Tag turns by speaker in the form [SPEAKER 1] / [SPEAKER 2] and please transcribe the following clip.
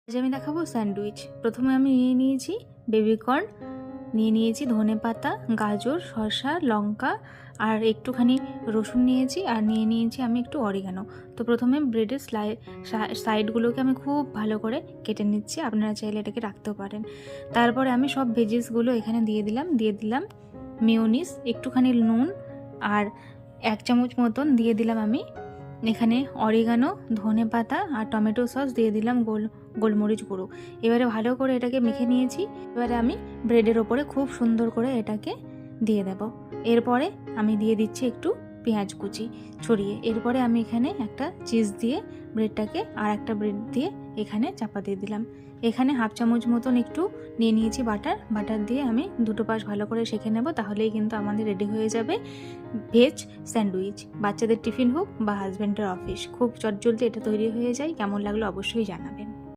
[SPEAKER 1] আজ আমি দেখাবো স্যান্ডউইচ। প্রথমে আমি নিয়ে নিয়েছি বেবিকর্ন, নিয়ে নিয়েছি ধনেপাতা, গাজর, শসা, লঙ্কা আর একটুখানি রসুন নিয়েছি, আর নিয়ে নিয়েছি আমি একটু অরিগানো। তো প্রথমে ব্রেডের সাইডগুলোকে আমি খুব ভালো করে কেটে নিচ্ছি, আপনারা চাইলে এটাকে রাখতেও পারেন। তারপরে আমি সব ভেজিসগুলো এখানে দিয়ে দিলাম মেয়োনিজ, একটুখানি নুন আর 1 চামচ মতন দিয়ে দিলাম আমি এখানে অরিগানো, ধনেপাতা আর টমেটো সস দিয়ে দিলাম গোলমরিচ গুঁড়ো। এবারে ভালো করে এটাকে মেখে নিয়েছি। এবারে আমি ব্রেডের ওপরে খুব সুন্দর করে এটাকে দিয়ে দেব। এরপরে আমি দিয়ে দিচ্ছি একটু পেঁয়াজ কুচি ছড়িয়ে। এরপরে আমি এখানে একটা চিজ দিয়ে ব্রেডটাকে আর একটা ব্রেড দিয়ে এখানে চাপা দিয়ে দিলাম। এখানে 1/2 চামচ মতন একটু নিয়ে নিয়েছি বাটার দিয়ে আমি দুটো পাশ ভালো করে সেঁকে নেব, তাহলেই কিন্তু আমাদের রেডি হয়ে যাবে ভেজ স্যান্ডউইচ। বাচ্চাদের টিফিন হোক বা হাজব্যান্ডের অফিস, খুব চটজলদি এটা তৈরি হয়ে যায়। কেমন লাগলো অবশ্যই জানাবেন।